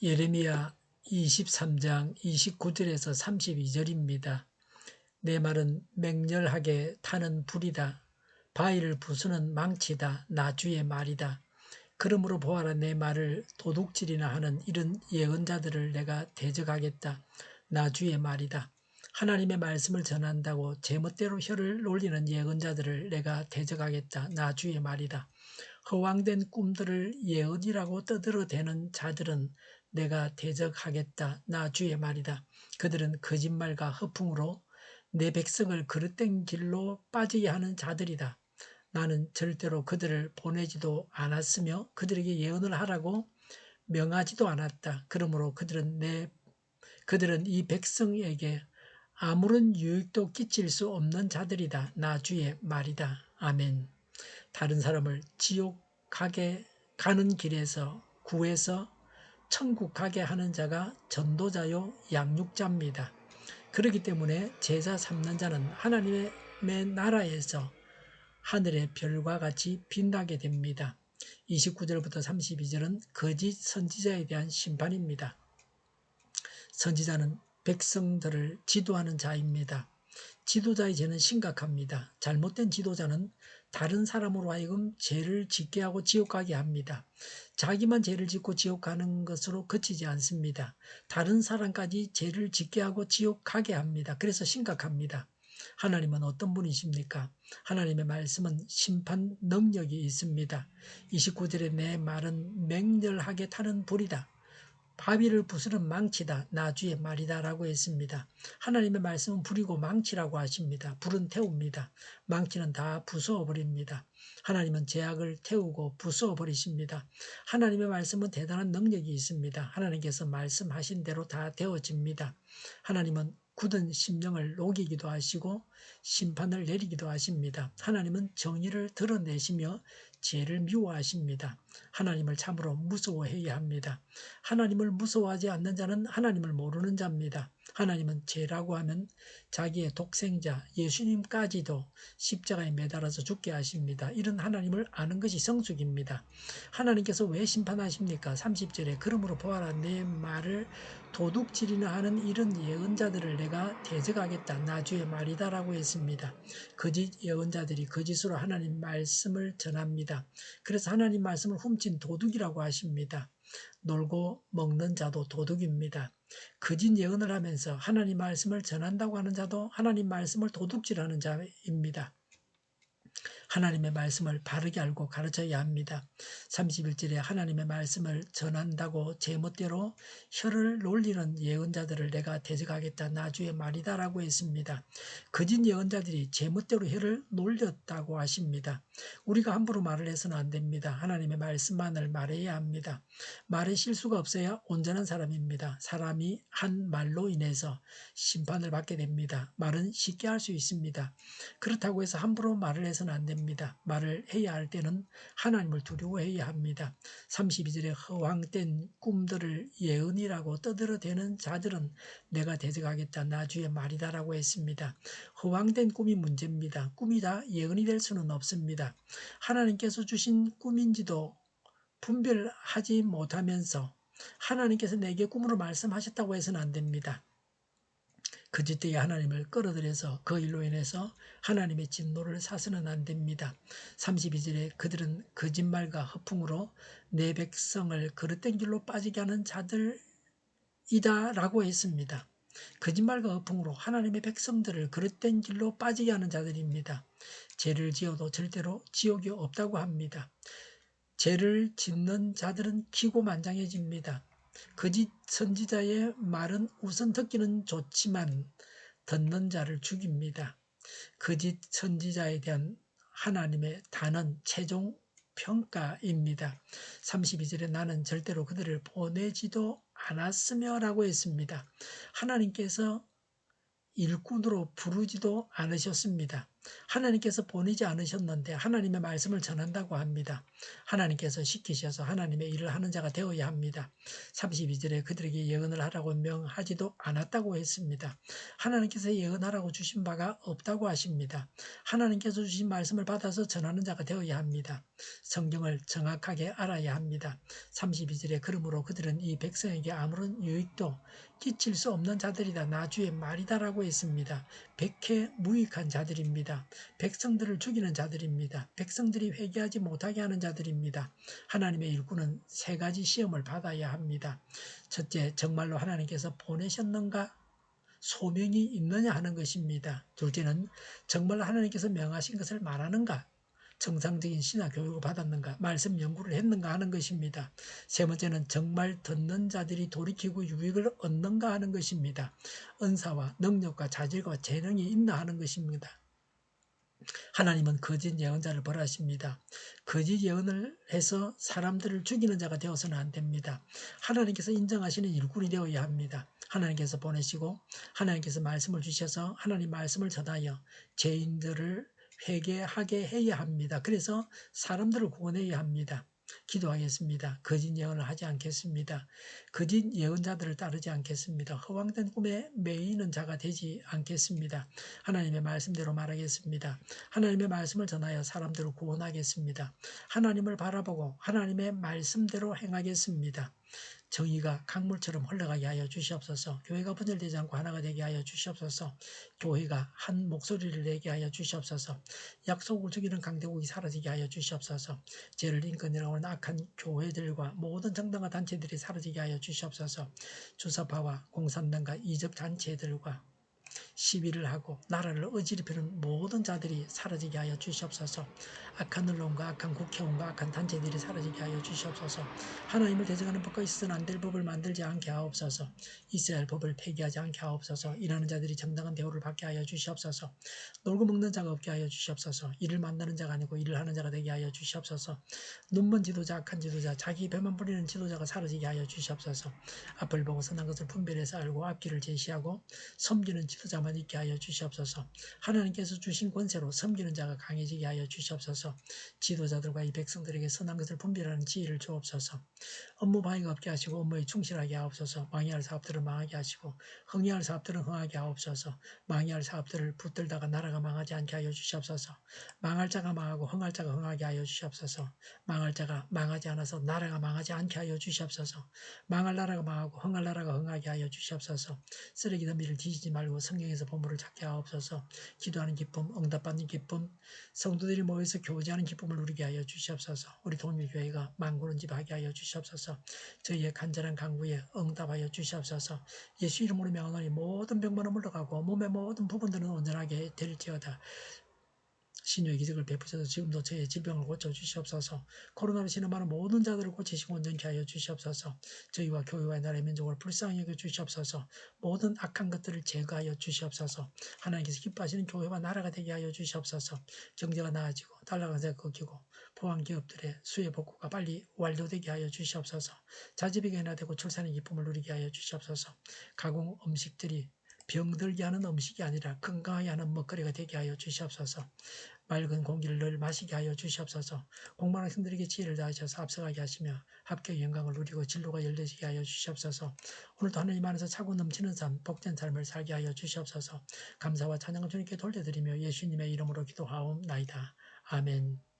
예레미야 23장 29절에서 32절입니다. 내 말은 맹렬하게 타는 불이다. 바위를 부수는 망치다. 나 주의 말이다. 그러므로 보아라, 내 말을 도둑질이나 하는 이런 예언자들을 내가 대적하겠다. 나 주의 말이다. 하나님의 말씀을 전한다고 제멋대로 혀를 놀리는 예언자들을 내가 대적하겠다. 나 주의 말이다. 허황된 꿈들을 예언이라고 떠들어대는 자들은 내가 대적하겠다. 나 주의 말이다. 그들은 거짓말과 허풍으로 내 백성을 그릇된 길로 빠지게 하는 자들이다. 나는 절대로 그들을 보내지도 않았으며 그들에게 예언을 하라고 명하지도 않았다. 그러므로 그들은 이 백성에게 아무런 유익도 끼칠 수 없는 자들이다. 나 주의 말이다. 아멘. 다른 사람을 지옥 가는 길에서 구해서 천국 가게 하는 자가 전도자요 양육자입니다. 그렇기 때문에 제자 삼는 자는 하나님의 나라에서 하늘의 별과 같이 빛나게 됩니다. 29절부터 32절은 거짓 선지자에 대한 심판입니다. 선지자는 백성들을 지도하는 자입니다. 지도자의 죄는 심각합니다. 잘못된 지도자는 다른 사람으로 하여금 죄를 짓게 하고 지옥 가게 합니다. 자기만 죄를 짓고 지옥 가는 것으로 그치지 않습니다. 다른 사람까지 죄를 짓게 하고 지옥 가게 합니다. 그래서 심각합니다. 하나님은 어떤 분이십니까? 하나님의 말씀은 심판 능력이 있습니다. 29절에 내 말은 맹렬하게 타는 불이다. 바위를 부수는 망치다. 나 주의 말이다 라고 했습니다. 하나님의 말씀은 불이고 망치라고 하십니다. 불은 태웁니다. 망치는 다 부수어버립니다. 하나님은 죄악을 태우고 부수어버리십니다. 하나님의 말씀은 대단한 능력이 있습니다. 하나님께서 말씀하신 대로 다 되어집니다. 하나님은 굳은 심령을 녹이기도 하시고 심판을 내리기도 하십니다. 하나님은 정의를 드러내시며 죄를 미워하십니다. 하나님을 참으로 무서워해야 합니다. 하나님을 무서워하지 않는 자는 하나님을 모르는 자입니다. 하나님은 죄라고 하면 자기의 독생자 예수님까지도 십자가에 매달아서 죽게 하십니다. 이런 하나님을 아는 것이 성숙입니다. 하나님께서 왜 심판하십니까? 30절에 그러므로 보아라, 내 말을 도둑질이나 하는 이런 예언자들을 내가 대적하겠다. 나 주의 말이다 라고 했습니다. 거짓 예언자들이 거짓으로 하나님 말씀을 전합니다. 그래서 하나님 말씀을 훔친 도둑이라고 하십니다. 놀고 먹는 자도 도둑입니다. 거짓 예언을 하면서 하나님 말씀을 전한다고 하는 자도 하나님 말씀을 도둑질하는 자입니다. 하나님의 말씀을 바르게 알고 가르쳐야 합니다. 31절에 하나님의 말씀을 전한다고 제멋대로 혀를 놀리는 예언자들을 내가 대적하겠다. 나 주의 말이다 라고 했습니다. 거짓 예언자들이 제멋대로 혀를 놀렸다고 하십니다. 우리가 함부로 말을 해서는 안 됩니다. 하나님의 말씀만을 말해야 합니다. 말에 실수가 없어야 온전한 사람입니다. 사람이 한 말로 인해서 심판을 받게 됩니다. 말은 쉽게 할 수 있습니다. 그렇다고 해서 함부로 말을 해서는 안 됩니다. 말을 해야 할 때는 하나님을 두려워해야 합니다. 32절에 허황된 꿈들을 예언이라고 떠들어대는 자들은 내가 대적하겠다. 나 주의 말이다 라고 했습니다. 허황된 꿈이 문제입니다. 꿈이 다 예언이 될 수는 없습니다. 하나님께서 주신 꿈인지도 분별하지 못하면서 하나님께서 내게 꿈으로 말씀하셨다고 해서는 안 됩니다. 거짓되게 하나님을 끌어들여서 그 일로 인해서 하나님의 진노를 사서는 안 됩니다. 32절에 그들은 거짓말과 허풍으로 내 백성을 그릇된 길로 빠지게 하는 자들이다 라고 했습니다. 거짓말과 허풍으로 하나님의 백성들을 그릇된 길로 빠지게 하는 자들입니다. 죄를 지어도 절대로 지옥이 없다고 합니다. 죄를 짓는 자들은 기고만장해집니다. 거짓 선지자의 말은 우선 듣기는 좋지만 듣는 자를 죽입니다. 거짓 선지자에 대한 하나님의 단언 최종 평가입니다. 32절에 나는 절대로 그들을 보내지도 않았으며 라고 했습니다. 하나님께서 일꾼으로 부르지도 않으셨습니다. 하나님께서 보내지 않으셨는데 하나님의 말씀을 전한다고 합니다. 하나님께서 시키셔서 하나님의 일을 하는 자가 되어야 합니다. 32절에 그들에게 예언을 하라고 명하지도 않았다고 했습니다. 하나님께서 예언하라고 주신 바가 없다고 하십니다. 하나님께서 주신 말씀을 받아서 전하는 자가 되어야 합니다. 성경을 정확하게 알아야 합니다. 32절에 그러므로 그들은 이 백성에게 아무런 유익도 끼칠 수 없는 자들이다. 나주의 말이다라고 했습니다. 백해무익한 자들입니다. 백성들을 죽이는 자들입니다. 백성들이 회개하지 못하게 하는 자들입니다. 하나님의 일꾼은 세 가지 시험을 받아야 합니다. 첫째, 정말로 하나님께서 보내셨는가? 소명이 있느냐 하는 것입니다. 둘째는 정말 하나님께서 명하신 것을 말하는가? 정상적인 신학 교육을 받았는가? 말씀 연구를 했는가 하는 것입니다. 세 번째는 정말 듣는 자들이 돌이키고 유익을 얻는가 하는 것입니다. 은사와 능력과 자질과 재능이 있나 하는 것입니다. 하나님은 거짓 예언자를 벌하십니다. 거짓 예언을 해서 사람들을 죽이는 자가 되어서는 안 됩니다. 하나님께서 인정하시는 일꾼이 되어야 합니다. 하나님께서 보내시고 하나님께서 말씀을 주셔서 하나님 말씀을 전하여 죄인들을 회개하게 해야 합니다. 그래서 사람들을 구원해야 합니다. 기도하겠습니다. 거짓 예언을 하지 않겠습니다. 거짓 예언자들을 따르지 않겠습니다. 허황된 꿈에 매이는 자가 되지 않겠습니다. 하나님의 말씀대로 말하겠습니다. 하나님의 말씀을 전하여 사람들을 구원하겠습니다. 하나님을 바라보고 하나님의 말씀대로 행하겠습니다. 정의가 강물처럼 흘러가게 하여 주시옵소서. 교회가 분열되지 않고 하나가 되게 하여 주시옵소서. 교회가 한 목소리를 내게 하여 주시옵소서. 약속을 죽이는 강대국이 사라지게 하여 주시옵소서. 죄를 인권이라고 하는 악한 교회들과 모든 정당과 단체들이 사라지게 하여 주시옵소서. 주사파와 공산당과 이적 단체들과 시비를 하고 나라를 어지럽히는 모든 자들이 사라지게 하여 주시옵소서. 악한 언론과 악한 국회의원과 악한 단체들이 사라지게 하여 주시옵소서. 하나님을 대적하는 법과 있어서는 안 될 법을 만들지 않게 하옵소서. 있어야 할 법을 폐기하지 않게 하옵소서. 일하는 자들이 정당한 대우를 받게 하여 주시옵소서. 놀고 먹는 자가 없게 하여 주시옵소서. 일을 만드는 자가 아니고 일을 하는 자가 되게 하여 주시옵소서. 눈먼 지도자, 악한 지도자, 자기 배만 부리는 지도자가 사라지게 하여 주시옵소서. 앞을 보고 선한 것을 분별해서 알고 앞길을 제시하고 섬기는 지도자만 있게 하여 주시옵소서. 하나님께서 주신 권세로 섬기는 자가 강해지게 하여 주시옵소서. 지도자들과 이 백성들에게 선한 것을 분별하는 지혜를 주옵소서. 업무 방해가 없게 하시고 업무에 충실하게 하옵소서. 망해할 사업들을 망하게 하시고 흥해할 사업들은 흥하게 하옵소서. 망해할 사업들을 붙들다가 나라가 망하지 않게 하여 주시옵소서. 망할 자가 망하고 흥할 자가 흥하게 하여 주시옵소서. 망할 자가 망하지 않아서 나라가 망하지 않게 하여 주시옵소서. 망할 나라가 망하고 흥할 나라가 흥하게 하여 주시옵소서. 쓰레기 더미를 뒤지지 말고 성경에서 보물을 찾게 하옵소서. 기도하는 기쁨, 응답받는 기쁨, 성도들이 모여서 교제하는 기쁨을 누리게 하여 주시옵소서. 우리 동일교회가 만구는 집 하게 하여 주시옵소서. 저희의 간절한 간구에 응답하여 주시옵소서. 예수 이름으로 명하노니 모든 병만은 물러가고 몸의 모든 부분들은 온전하게 될지어다. 신유의 기적을 베푸셔서 지금도 저의 질병을 고쳐주시옵소서. 코로나로 신음하는 모든 자들을 고치시고 온전케 하여 주시옵소서. 저희와 교회와 나라의 민족을 불쌍히 여겨주시옵소서. 모든 악한 것들을 제거하여 주시옵소서. 하나님께서 기뻐하시는 교회와 나라가 되게 하여 주시옵소서. 경제가 나아지고 달러가 꺾이고 포항 기업들의 수혜 복구가 빨리 완료되게 하여 주시옵소서. 자집이 개나되고 출산의 기쁨을 누리게 하여 주시옵소서. 가공 음식들이 병들게 하는 음식이 아니라 건강하게 하는 먹거리가 되게 하여 주시옵소서. 맑은 공기를 늘 마시게 하여 주시옵소서. 공부하는 학생들에게 지혜를 다하셔서 앞서가게 하시며 합격 영광을 누리고 진로가 열려지게 하여 주시옵소서. 오늘도 하나님 안에서 차고 넘치는 삶, 복된 삶을 살게 하여 주시옵소서. 감사와 찬양을 주님께 돌려드리며 예수님의 이름으로 기도하옵나이다. 아멘.